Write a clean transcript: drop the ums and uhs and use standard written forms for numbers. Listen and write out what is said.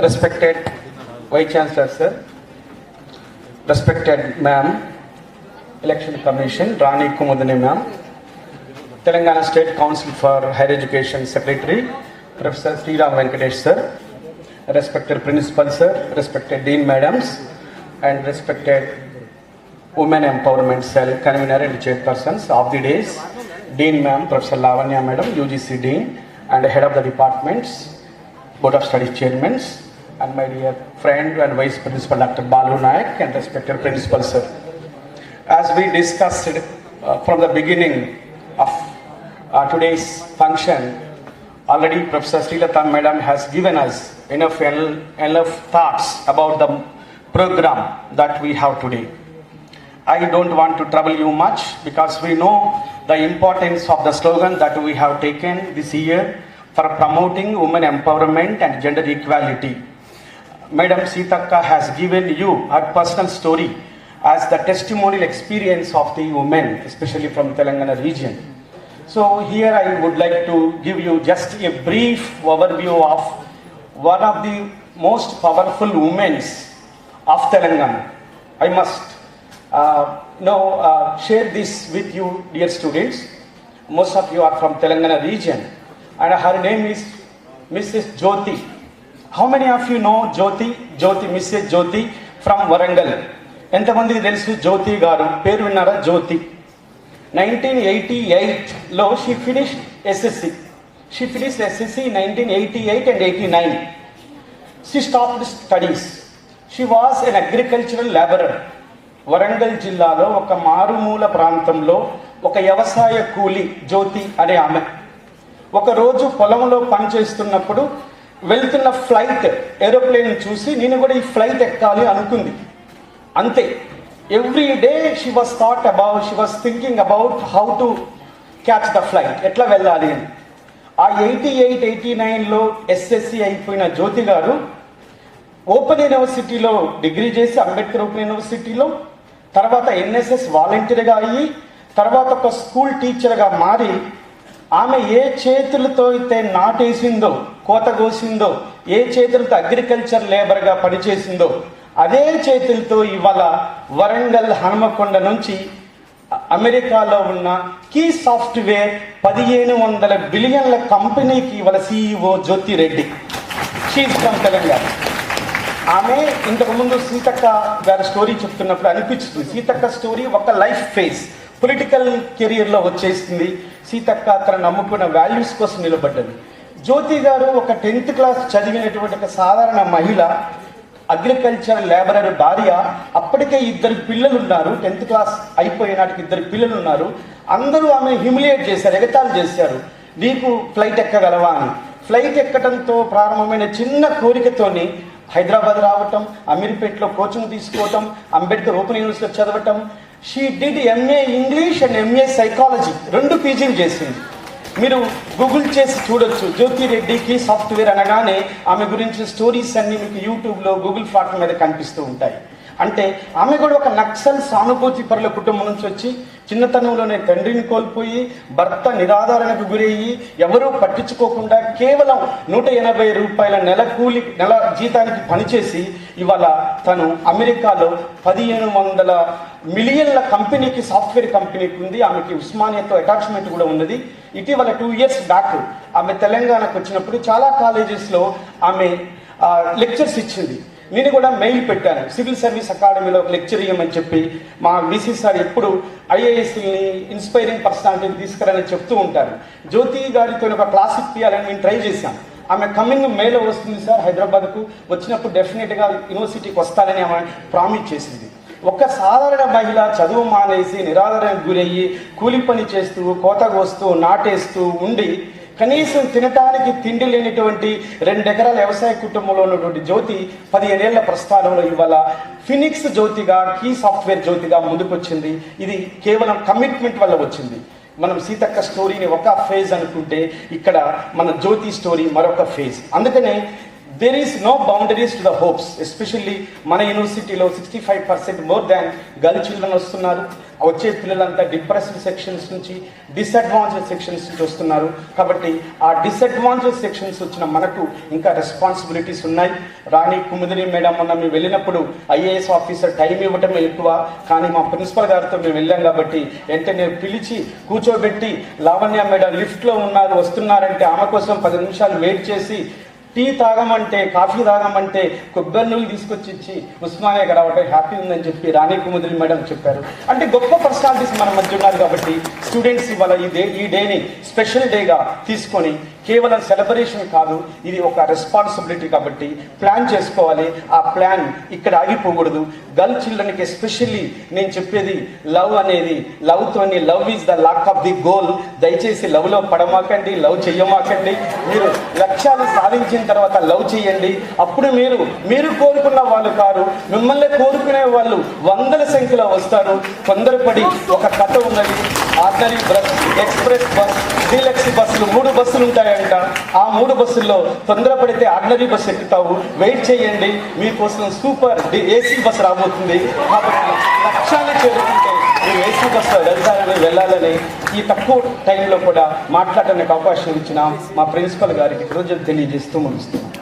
Respected Vice Chancellor Sir, respected Ma'am, Election Commission, Rani Kumudani Ma'am, Telangana State Council for Higher Education Secretary, Professor Sriram Venkatesh Sir, respected Principal Sir, respected Dean Madams, and respected Women Empowerment Cell Convener and Chairpersons of the days, Dean Ma'am, Professor Lavanya Madam, UGC Dean, and Head of the Departments, Board of Studies Chairmen, and my dear friend and Vice Principal Dr. Balu Nayak, and respected Principal Sir. As we discussed from the beginning of today's function, already Professor Srilata Madam has given us enough thoughts about the program that we have today. I don't want to trouble you much because we know the importance of the slogan that we have taken this year for promoting women empowerment and gender equality. Madam Sitaka has given you her personal story as the testimonial experience of the women, especially from Telangana region. So here I would like to give you just a brief overview of one of the most powerful women of Telangana. I must share this with you, dear students. Most of you are from Telangana region, and her name is Mrs. Jyoti. How many of you know Jyoti? Mrs. Jyoti from Warangal. ఎంతమందికి తెలుసు జ్యోతి గారు పేరు విన్నారా? జ్యోతి 1988లో she finished SSC. She finished SSC in 1988 and 89. She stopped studies. She was an agricultural laborer. Warangal జిల్లాలో ఒక మారుమూల ప్రాంతంలో ఒక వ్యవసాయ కూలి జ్యోతి అనే ఆమె ఒకరోజు పొలంలో పనిచేస్తున్నప్పుడు వెళ్తున్న ఫ్లైట్ ఏరోప్లేన్ చూసి నేను కూడా ఈ ఫ్లైట్ ఎక్కాలి అనుకుంది. అంతే. Every day she was thinking about how to catch the flight, ఎట్లా వెళ్ళాలి అని. ఆ 88-89లో ఎస్ఎస్సి అయిపోయిన జ్యోతి గారు ఓపెన్ యూనివర్సిటీలో డిగ్రీ చేసి, అంబేద్కర్ ఓపెన్ యూనివర్సిటీలో, తర్వాత ఎన్ఎస్ఎస్ వాలంటీర్గా అయ్యి, తర్వాత ఒక స్కూల్ టీచర్గా మారి, ఆమె ఏ చేతులతో అయితే నాటేసిందో, కోత కోసిందో, ఏ చేతులతో అగ్రికల్చర్ లేబర్గా పనిచేసిందో అదే చేతులతో ఇవాళ వరంగల్ హనుమకొండ నుంచి అమెరికాలో ఉన్న కీ సాఫ్ట్వేర్ 1500 బిలియన్ల కంపెనీకి ఇవాళ CEO Jyothi Reddy. She from Telangana. ఆమె ఇంతకుముందు సీతక్క గారి స్టోరీ చెప్తున్నప్పుడు అనిపించింది, సీతక్క స్టోరీ ఒక లైఫ్ ఫేజ్, పొలిటికల్ కెరియర్లో వచ్చేసింది. సీతక్క తన నమ్ముకున్న వాల్యూస్ కోసం నిలబడ్డది. జ్యోతి గారు ఒక 10th క్లాస్ చదివినటువంటి ఒక సాధారణ మహిళ, అగ్రికల్చర్ లేబరర్ భార్య. అప్పటికే 2 పిల్లలు ఉన్నారు. 10th క్లాస్ అయిపోయే నాటికి 2 పిల్లలు ఉన్నారు. అందరూ ఆమె హ్యూమిలియేట్ చేశారు, ఎగతాళి చేశారు, నీకు ఫ్లైట్ ఎక్కగలవా అని. ఫ్లైట్ ఎక్కడంతో ప్రారంభమైన చిన్న కోరికతోని హైదరాబాద్ రావటం, అమీర్పేటలో కోచింగ్ తీసుకోవటం, అంబేద్కర్ ఓపెన్ యూనివర్సిటీలో చదవటం. She did MA English and MA psychology, 2 పీజీలు చేసింది. మీరు గూగుల్ చేసి చూడొచ్చు. జ్యోతి రెడ్డికి సాఫ్ట్వేర్ అనగానే ఆమె గురించి స్టోరీస్ అన్నీ మీకు యూట్యూబ్లో, గూగుల్ ఫాట్ మీద కనిపిస్తూ ఉంటాయి. అంటే ఆమె కూడా ఒక నక్సల్ సానుభూతి పరుల కుటుంబం నుంచి వచ్చి, చిన్నతనంలోనే తండ్రిని కోల్పోయి, భర్త నిరాధారణకు గురయ్యి, ఎవరూ పట్టించుకోకుండా కేవలం 180 రూపాయల నెల జీతానికి పనిచేసి ఇవాళ తను అమెరికాలో 1500 మిలియన్ల కంపెనీకి, సాఫ్ట్వేర్ కంపెనీకి ఉంది. ఆమెకి ఉస్మానియాతో అటాచ్మెంట్ కూడా ఉన్నది. ఇటీవల 2 years బ్యాక్ ఆమె తెలంగాణకు వచ్చినప్పుడు చాలా కాలేజెస్లో ఆమె లెక్చర్స్ ఇచ్చింది. నేను కూడా మెయిల్ పెట్టాను, సివిల్ సర్వీస్ అకాడమీలో ఒక లెక్చర్ ఇవ్వమని చెప్పి. మా బీసీ సార్ ఎప్పుడు ఐఏఎస్ని ఇన్స్పైరింగ్ పర్సనాలిటీని తీసుకురాని చెప్తూ ఉంటారు. జ్యోతి గారితో ఒక క్లాస్ ఇప్పించాలని నేను ట్రై చేశాను. ఆమె కమింగ్ మేలో వస్తుంది సార్ హైదరాబాద్కు, వచ్చినప్పుడు డెఫినెట్గా యూనివర్సిటీకి వస్తానని ఆమె ప్రామిస్ చేసింది. ఒక సాధారణ మహిళ చదువు మానేసి నిరాధారణకు గురయ్యి కూలి పని చేస్తూ, కోత కోస్తూ, నాటేస్తూ ఉండి, కనీసం తినటానికి తిండి లేనిటువంటి 2 ఎకరాల వ్యవసాయ కుటుంబంలో ఉన్నటువంటి జ్యోతి 15 ఏళ్ల ప్రస్థానంలో ఇవాళ ఫినిక్స్ జ్యోతిగా, కీ సాఫ్ట్వేర్ జ్యోతిగా ముందుకొచ్చింది. ఇది కేవలం కమిట్మెంట్ వల్ల వచ్చింది. మనం సీతక్క స్టోరీని ఒక ఫేజ్ అనుకుంటే, ఇక్కడ మన జ్యోతి స్టోరీ మరొక ఫేజ్. అందుకనే there is no boundaries to the hopes, especially మన యూనివర్సిటీలో 65% మోర్ దాన్ గర్ల్ చిల్డ్రన్ వస్తున్నారు. వచ్చే పిల్లలంతా డిప్రెస్డ్ సెక్షన్స్ నుంచి, డిసడ్వాంటేజ్ సెక్షన్స్ నుంచి వస్తున్నారు. కాబట్టి ఆ డిసడ్వాంటేజ్ సెక్షన్స్ వచ్చిన మనకు ఇంకా రెస్పాన్సిబిలిటీస్ ఉన్నాయి. రాణి కుముదిని మేడం మొన్న మేము వెళ్ళినప్పుడు ఐఏఎస్ ఆఫీసర్ టైం ఇవ్వటం ఎక్కువ, కానీ మా ప్రిన్సిపల్ గారితో మేము వెళ్ళాం కాబట్టి వెంటనే పిలిచి కూర్చోబెట్టి, లావణ్య మేడం లిఫ్ట్లో ఉన్నారు వస్తున్నారంటే ఆమె కోసం 10 నిమిషాలు వెయిట్ చేసి, టీ తాగమంటే, కాఫీ తాగమంటే కొబ్బరి నీళ్ళు తీసుకొచ్చి ఇచ్చి ఉస్మానియాకి రావటం హ్యాపీ ఉందని చెప్పి రాణి కుముదిని మేడం చెప్పారు. అంటే గొప్ప పర్సనాలిటీస్ మన మధ్య ఉన్నారు కాబట్టి స్టూడెంట్స్ ఇవాళ ఈ డేని స్పెషల్ డేగా తీసుకొని, కేవలం సెలబ్రేషన్ కాదు, ఇది ఒక రెస్పాన్సిబిలిటీ కాబట్టి ప్లాన్ చేసుకోవాలి. ఆ ప్లాన్ ఇక్కడ ఆగిపోకూడదు. గర్ల్ చిల్డ్రన్కి ఎస్పెషల్లీ నేను చెప్పేది, లవ్ అనేది, లవ్తోని love is the lock of the goal. దయచేసి లవ్లో పడమాకండి, లవ్ చెయ్యమాకండి. మీరు లక్ష్యాలు సాధించిన తర్వాత లవ్ చేయండి. అప్పుడు మీరు కోరుకున్న వాళ్ళు కారు, మిమ్మల్ని కోరుకునే వాళ్ళు వందల సంఖ్యలో వస్తారు. తొందరపడి, ఒక కథ ఉన్నది, ordinary bus, express bus, deluxe బస్సులు 3 బస్సులు ఉంటాయంట. ఆ 3 బస్సుల్లో తొందరపడితే ఆర్డినరీ బస్ ఎక్కుతావు. వెయిట్ చేయండి, మీకోసం సూపర్ ఏసీ బస్ రాబోతుంది. కాబట్టి లక్ష్యాన్ని చేరుకుంటే మీరు ఏసీ బస్సులో వెళ్ళాలని ఈ తక్కువ టైంలో కూడా మాట్లాడడానికి అవకాశం ఇచ్చిన మా ప్రిన్సిపల్ గారికి కృతజ్ఞతలు తెలియజేస్తూ ముగిస్తున్నాం.